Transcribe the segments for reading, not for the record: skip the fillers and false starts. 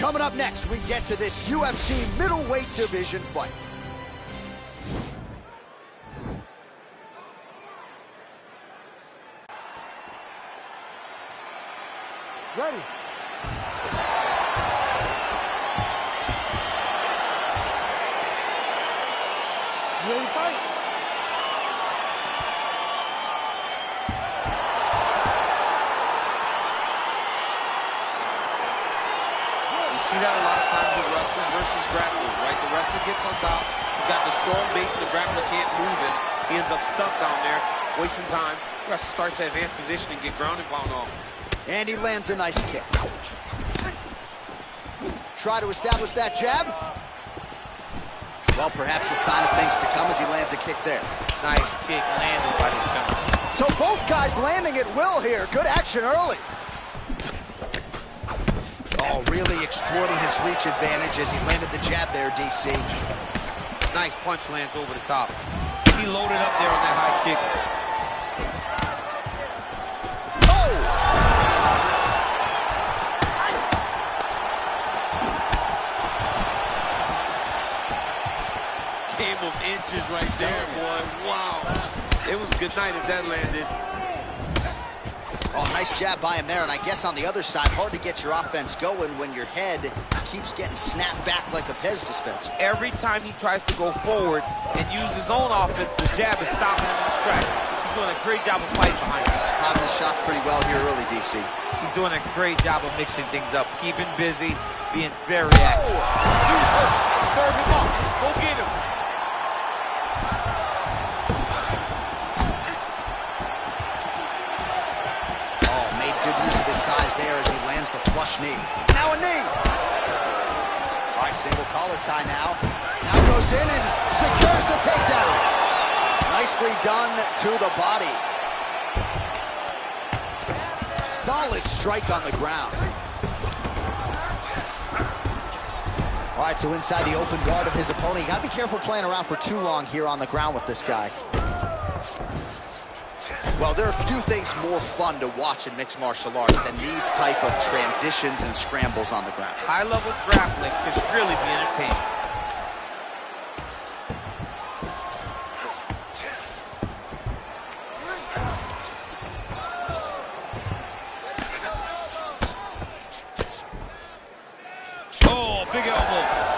Coming up next, we get to this UFC middleweight division fight. Ready. You ready to fight? You see that a lot of times with wrestlers versus grapplers, right? The wrestler gets on top, he's got the strong base, and the grappler can't move him. He ends up stuck down there, wasting time. The wrestler starts to advance position and get ground and pound off. And he lands a nice kick. Try to establish that jab. Well, perhaps a sign of things to come as he lands a kick there. Nice kick landed by this penalty. So both guys landing at will here. Good action early. Oh, really exploiting his reach advantage as he landed the jab there, DC. Nice punch lands over the top. He loaded up there on that high kick. Game of inches right there, boy. Wow. It was good night if that landed. Oh, nice jab by him there, and I guess on the other side, hard to get your offense going when your head keeps getting snapped back like a Pez dispenser. Every time he tries to go forward and use his own offense, the jab is stopping him in his track. He's doing a great job of fighting behind him. Timing his shots pretty well here early, DC. He's doing a great job of mixing things up, keeping busy, being very active. Use her. Serve him up. Go get him. Size there as he lands the flush knee. Now a knee. All right, single collar tie now. Now goes in and secures the takedown. Nicely done to the body. Solid strike on the ground. All right, so inside the open guard of his opponent. You got to be careful playing around for too long here on the ground with this guy. Well, there are few things more fun to watch in mixed martial arts than these type of transitions and scrambles on the ground. High-level grappling can really be entertaining. Oh, big elbow.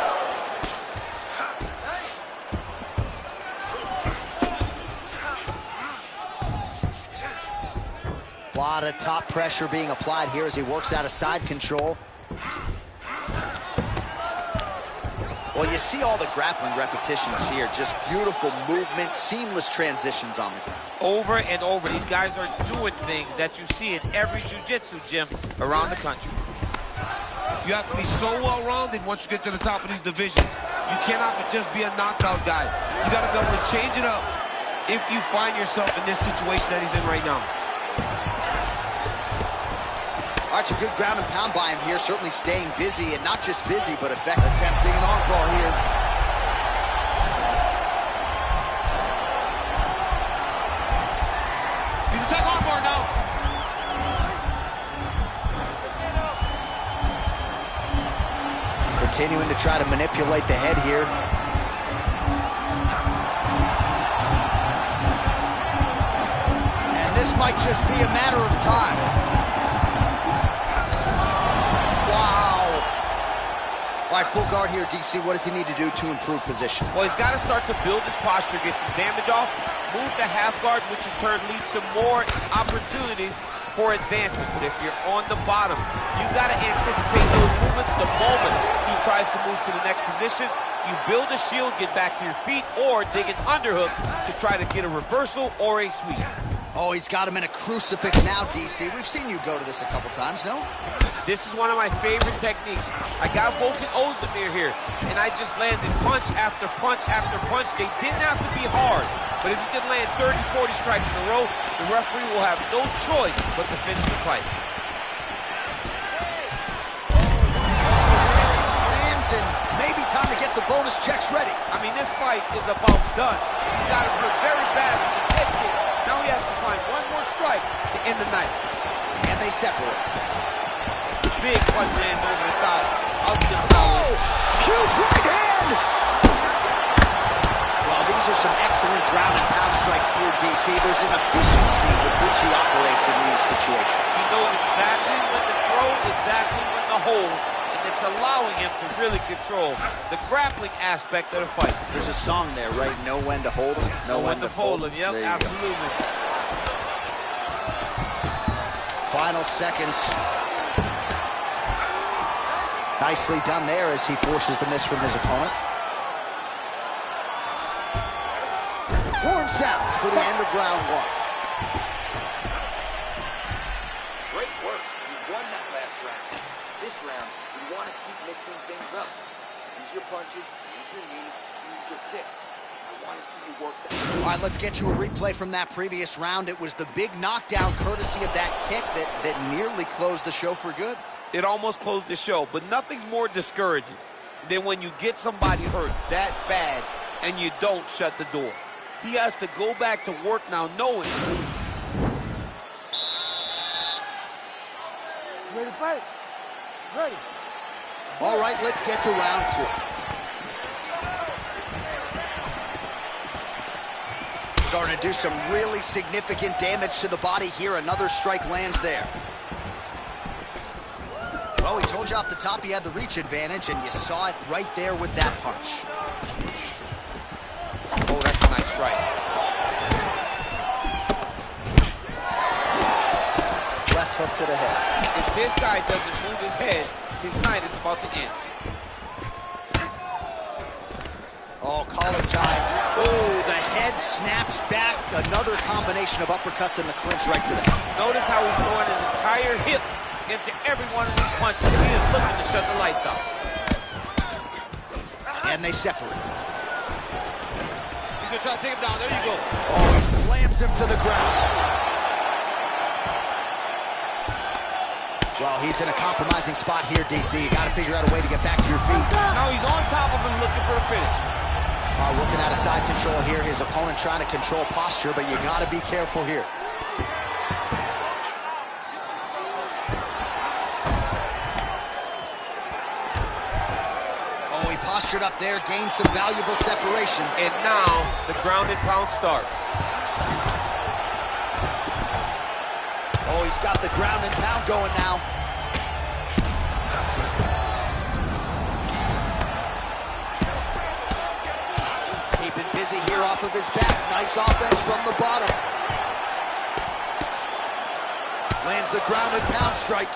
A lot of top pressure being applied here as he works out of side control. Well, you see all the grappling repetitions here. Just beautiful movement, seamless transitions on the ground. Over and over, these guys are doing things that you see in every jiu-jitsu gym around the country. You have to be so well-rounded once you get to the top of these divisions. You cannot just be a knockout guy. You got to be able to change it up if you find yourself in this situation that he's in right now. All right, some good ground and pound by him here, certainly staying busy, and not just busy, but effective. Attempting an armbar here. He's attacking armbar now. Continuing to try to manipulate the head here. And this might just be a matter of time. All right, full guard here, DC. What does he need to do to improve position? Well, he's got to start to build his posture, get some damage off, move to half guard, which in turn leads to more opportunities for advancement. But if you're on the bottom, you got to anticipate those movements the moment he tries to move to the next position. You build a shield, get back to your feet, or dig an underhook to try to get a reversal or a sweep. Oh, he's got him in a crucifix now, DC. We've seen you go to this a couple times, no? This is one of my favorite techniques. I got Volkan Ozdemir here, and I just landed punch after punch after punch. They didn't have to be hard, but if you can land 30, 40 strikes in a row, the referee will have no choice but to finish the fight. Lands, and maybe time to get the bonus checks ready. I mean, this fight is about done. He's got to hurt very bad with his head kick. Now he has to find one more strike to end the night. And they separate. Big punch land over the top. some excellent ground and pound strikes here, DC. There's an efficiency with which he operates in these situations. He knows exactly when to throw, exactly when to hold, and it's allowing him to really control the grappling aspect of the fight. There's a song there, right? Know when to hold him, know when to fold him. Yep, absolutely. Final seconds. Nicely done there as he forces the miss from his opponent. Horn sounds for the end of round one. Great work. You won that last round. This round, you want to keep mixing things up. Use your punches, use your knees, use your kicks. I want to see you work that. All right, let's get you a replay from that previous round. It was the big knockdown courtesy of that kick that nearly closed the show for good. It almost closed the show, but nothing's more discouraging than when you get somebody hurt that bad and you don't shut the door. He has to go back to work now knowing. Ready to fight? Ready. All right, let's get to round two. Starting to do some really significant damage to the body here. Another strike lands there. Well, he told you off the top he had the reach advantage, and you saw it right there with that punch. Oh, that's a nice strike. Left hook to the head. If this guy doesn't move his head, his night is about to end. Oh, collar tie. Oh, the head snaps back. Another combination of uppercuts in the clinch right to the head. Notice how he's throwing his entire hip into every one of these punches. He is looking to shut the lights off. And they separate. He's gonna try to take him down. There you go. Oh, he slams him to the ground. Well, he's in a compromising spot here, DC. You got to figure out a way to get back to your feet. Now he's on top of him looking for the finish. Working out of side control here. His opponent trying to control posture, but you got to be careful here. Oh, he postured up there, gained some valuable separation. And now the ground and pound starts. Oh, he's got the ground and pound going now. Keeping busy here off of his back. Nice offense from the bottom. Lands the ground and pound strike.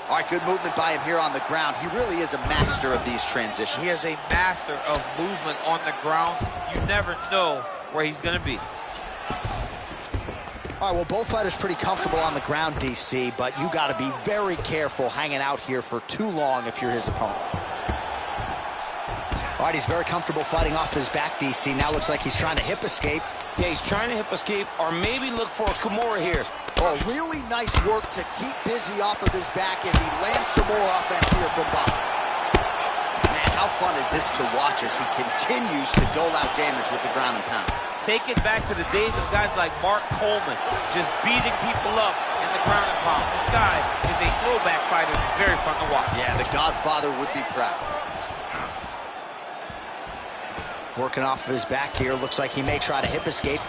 All right, good movement by him here on the ground. He really is a master of these transitions. He is a master of movement on the ground. You never know where he's going to be. All right, well, both fighters pretty comfortable on the ground, DC, but you got to be very careful hanging out here for too long if you're his opponent. All right, he's very comfortable fighting off his back, DC. Now looks like he's trying to hip escape. Yeah, he's trying to hip escape or maybe look for a Kimura here. Oh, really nice work to keep busy off of his back as he lands some more offense here from bottom. Man, how fun is this to watch as he continues to dole out damage with the ground and pound. Take it back to the days of guys like Mark Coleman, just beating people up in the ground and pound. This guy is a throwback fighter. Very fun to watch. Yeah, the Godfather would be proud. Working off of his back here. Looks like he may try to hip escape.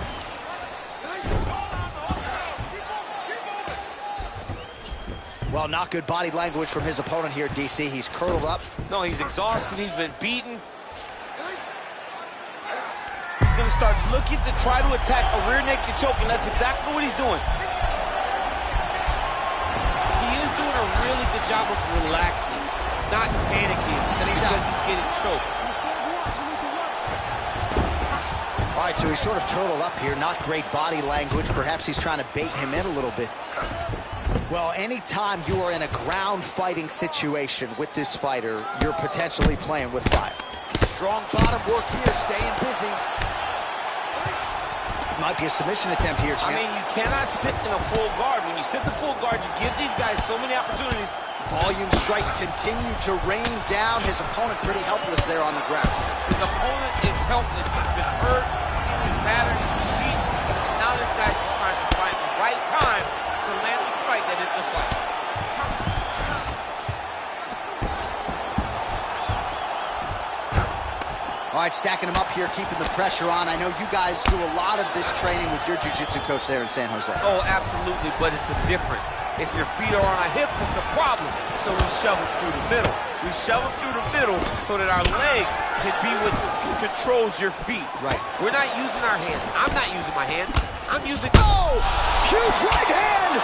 Well, not good body language from his opponent here, DC. He's curled up. No, he's exhausted. He's been beaten. He's going to start looking to try to attack a rear naked choke, and that's exactly what he's doing. He is doing a really good job of relaxing, not panicking because he's getting choked. All right, so he's sort of turtled up here. Not great body language. Perhaps he's trying to bait him in a little bit. Well, anytime you are in a ground fighting situation with this fighter, you're potentially playing with fire. Strong bottom work here, staying busy. Might be a submission attempt here, champ. I mean, you cannot sit in a full guard. When you sit the full guard, you give these guys so many opportunities. Volume strikes continue to rain down. His opponent pretty helpless there on the ground. His opponent is helpless. He's been hurt, he's been battered, he's beaten, and now All right, stacking them up here, keeping the pressure on. I know you guys do a lot of this training with your jiu-jitsu coach there in San Jose. Oh, absolutely, but it's a difference. If your feet are on our hips, it's a problem. So we shove them through the middle. We shove them through the middle so that our legs can be what controls your feet. Right. We're not using our hands. I'm not using my hands. I'm using... Oh! Huge right hand!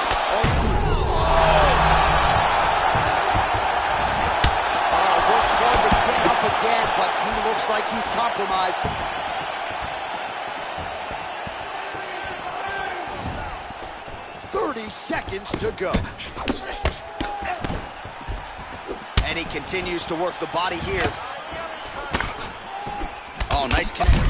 Worked hard to get up again, but he looks like he's compromised. Seconds to go. And he continues to work the body here. Oh, nice connection there.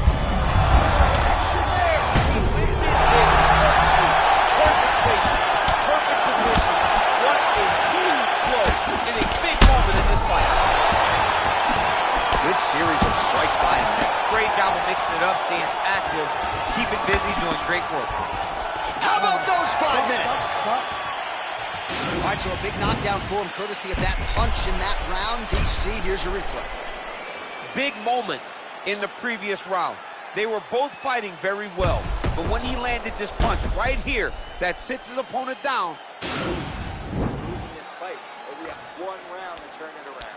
Perfect placement, perfect position. What a huge blow in a big moment in this fight. Good series of strikes by his neck. Great job of mixing it up, staying active, keeping busy, doing great work. How about those 5 minutes? All right, so a big knockdown for him, courtesy of that punch in that round. DC, here's your replay. Big moment in the previous round. They were both fighting very well, but when he landed this punch right here that sits his opponent down. Losing this fight, but we have 1 round to turn it around.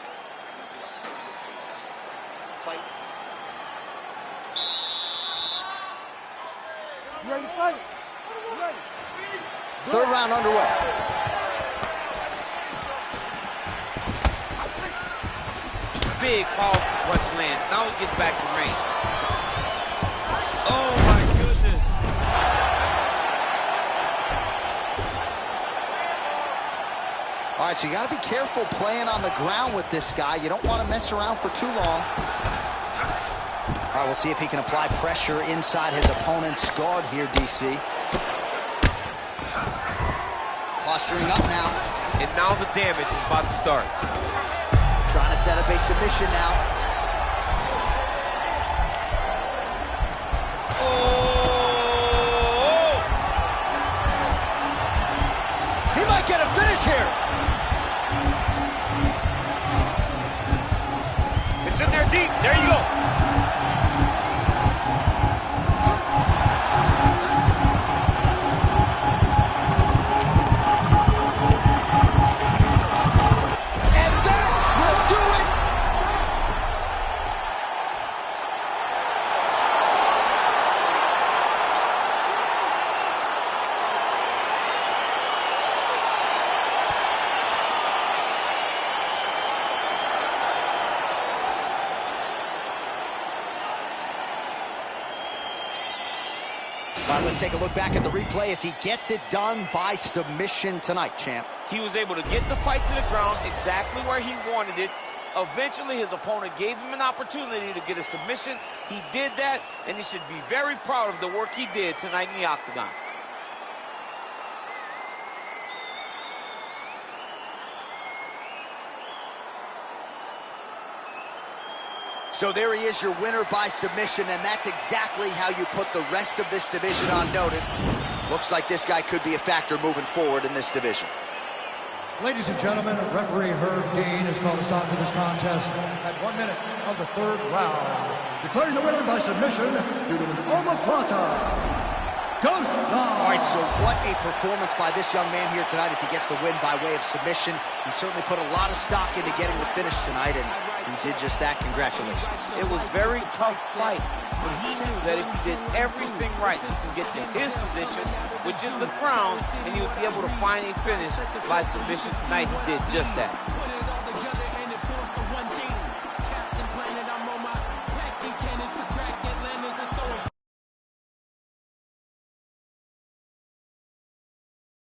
Fight. You ready to fight? You ready? Third round underway. Big, powerful punch land. Now he gets back to range. Oh, my goodness. All right, so you got to be careful playing on the ground with this guy. You don't want to mess around for too long. All right, we'll see if he can apply pressure inside his opponent's guard here, DC. Posturing up now. And now the damage is about to start. Trying to set up a submission now. Oh! He might get a finish here. It's in there deep. There you go. All right, let's take a look back at the replay as he gets it done by submission tonight, champ. He was able to get the fight to the ground exactly where he wanted it. Eventually, his opponent gave him an opportunity to get a submission. He did that, and he should be very proud of the work he did tonight in the octagon. So there he is, your winner by submission, and that's exactly how you put the rest of this division on notice. Looks like this guy could be a factor moving forward in this division. Ladies and gentlemen, referee Herb Dean has called us on to this contest at 1 minute of the 3rd round. Declaring the winner by submission due to an omoplata. Ghost Dog. All right, so what a performance by this young man here tonight as he gets the win by way of submission. He certainly put a lot of stock into getting the finish tonight, and he did just that. Congratulations. It was a very tough fight, but he knew that if he did everything right, he can get to his position, which is the crown, and he would be able to find a finish by submission tonight. He did just that.